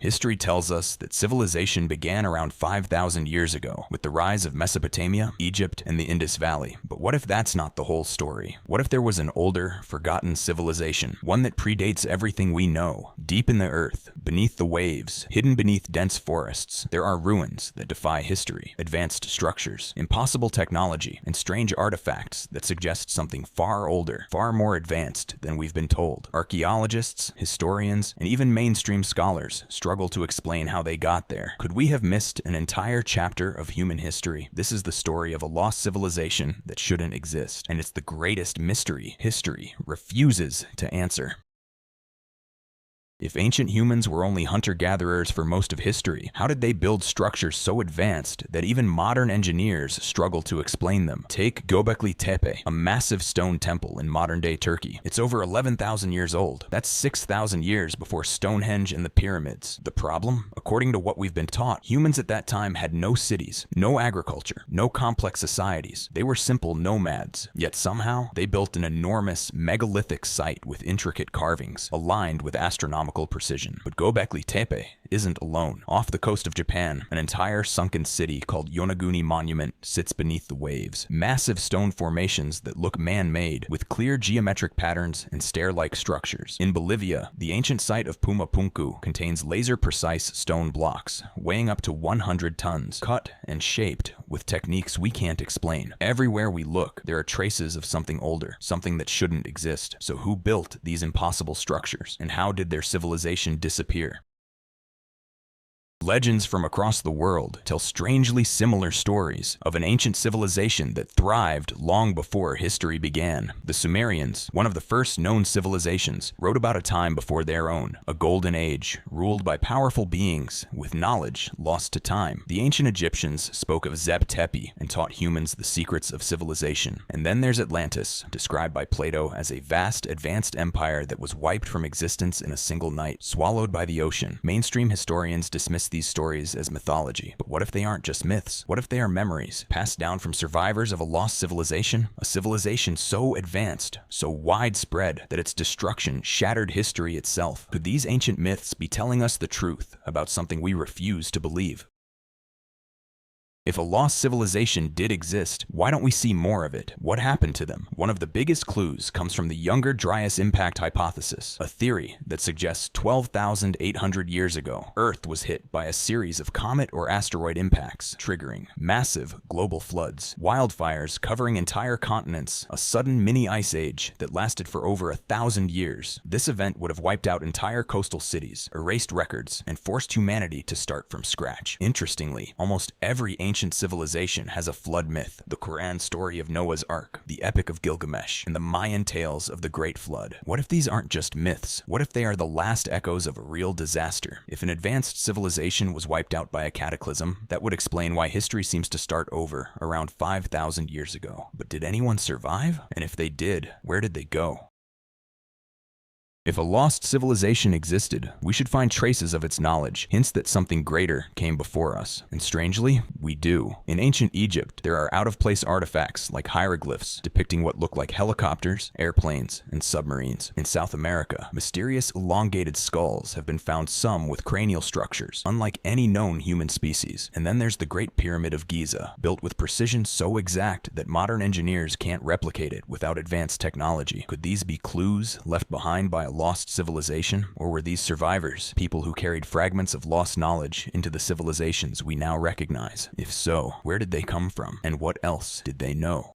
History tells us that civilization began around 5,000 years ago with the rise of Mesopotamia, Egypt, and the Indus Valley. But what if that's not the whole story? What if there was an older, forgotten civilization, one that predates everything we know? Deep in the earth, beneath the waves, hidden beneath dense forests, there are ruins that defy history, advanced structures, impossible technology, and strange artifacts that suggest something far older, far more advanced than we've been told. Archaeologists, historians, and even mainstream scholars struggle to explain how they got there. Could we have missed an entire chapter of human history? This is the story of a lost civilization that shouldn't exist, and it's the greatest mystery history refuses to answer. If ancient humans were only hunter-gatherers for most of history, how did they build structures so advanced that even modern engineers struggle to explain them? Take Göbekli Tepe, a massive stone temple in modern-day Turkey. It's over 11,000 years old. That's 6,000 years before Stonehenge and the pyramids. The problem? According to what we've been taught, humans at that time had no cities, no agriculture, no complex societies. They were simple nomads. Yet somehow, they built an enormous megalithic site with intricate carvings, aligned with astronomical precision. But Göbekli Tepe isn't alone. Off the coast of Japan, an entire sunken city called Yonaguni Monument sits beneath the waves. Massive stone formations that look man-made, with clear geometric patterns and stair-like structures. In Bolivia, the ancient site of Pumapunku contains laser-precise stone blocks, weighing up to 100 tons, cut and shaped with techniques we can't explain. Everywhere we look, there are traces of something older, something that shouldn't exist. So who built these impossible structures, and how did their civilization disappear? Legends from across the world tell strangely similar stories of an ancient civilization that thrived long before history began. The Sumerians, one of the first known civilizations, wrote about a time before their own, a golden age, ruled by powerful beings with knowledge lost to time. The ancient Egyptians spoke of Zeb-Tepi and taught humans the secrets of civilization. And then there's Atlantis, described by Plato as a vast, advanced empire that was wiped from existence in a single night, swallowed by the ocean. Mainstream historians dismiss these stories as mythology. But what if they aren't just myths? What if they are memories passed down from survivors of a lost civilization? A civilization so advanced, so widespread, that its destruction shattered history itself. Could these ancient myths be telling us the truth about something we refuse to believe? If a lost civilization did exist, why don't we see more of it? What happened to them? One of the biggest clues comes from the Younger Dryas Impact Hypothesis, a theory that suggests 12,800 years ago, Earth was hit by a series of comet or asteroid impacts, triggering massive global floods, wildfires covering entire continents, a sudden mini ice age that lasted for over 1,000 years. This event would have wiped out entire coastal cities, erased records, and forced humanity to start from scratch. Interestingly, almost every ancient civilization has a flood myth: the Quran story of Noah's Ark, the Epic of Gilgamesh, and the Mayan tales of the Great Flood. What if these aren't just myths? What if they are the last echoes of a real disaster? If an advanced civilization was wiped out by a cataclysm, that would explain why history seems to start over around 5,000 years ago. But did anyone survive? And if they did, where did they go? If a lost civilization existed, we should find traces of its knowledge, hints that something greater came before us. And strangely, we do. In ancient Egypt, there are out-of-place artifacts like hieroglyphs depicting what look like helicopters, airplanes, and submarines. In South America, mysterious elongated skulls have been found, some with cranial structures, unlike any known human species. And then there's the Great Pyramid of Giza, built with precision so exact that modern engineers can't replicate it without advanced technology. Could these be clues left behind by a lost civilization? Or were these survivors people who carried fragments of lost knowledge into the civilizations we now recognize? If so, where did they come from? And what else did they know?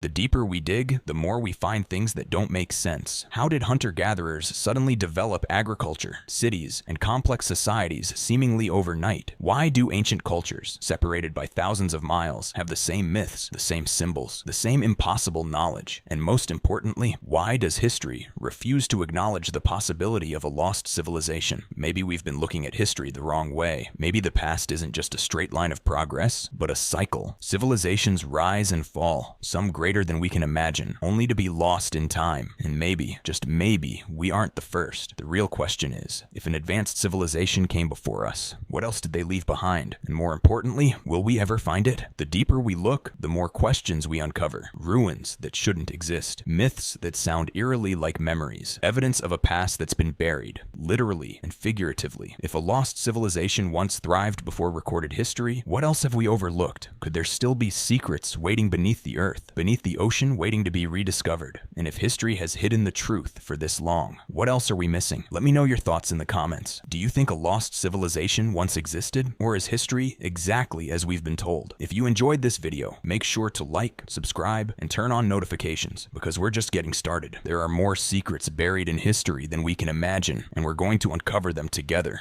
The deeper we dig, the more we find things that don't make sense. How did hunter-gatherers suddenly develop agriculture, cities, and complex societies seemingly overnight? Why do ancient cultures, separated by thousands of miles, have the same myths, the same symbols, the same impossible knowledge? And most importantly, why does history refuse to acknowledge the possibility of a lost civilization? Maybe we've been looking at history the wrong way. Maybe the past isn't just a straight line of progress, but a cycle. Civilizations rise and fall, some greater greater than we can imagine, only to be lost in time. And maybe, just maybe, we aren't the first. The real question is, if an advanced civilization came before us, what else did they leave behind? And more importantly, will we ever find it? The deeper we look, the more questions we uncover. Ruins that shouldn't exist. Myths that sound eerily like memories. Evidence of a past that's been buried, literally and figuratively. If a lost civilization once thrived before recorded history, what else have we overlooked? Could there still be secrets waiting beneath the earth, beneath the ocean waiting to be rediscovered? And if history has hidden the truth for this long, what else are we missing? Let me know your thoughts in the comments. Do you think a lost civilization once existed? Or is history exactly as we've been told? If you enjoyed this video, make sure to like, subscribe, and turn on notifications, because we're just getting started. There are more secrets buried in history than we can imagine, and we're going to uncover them together.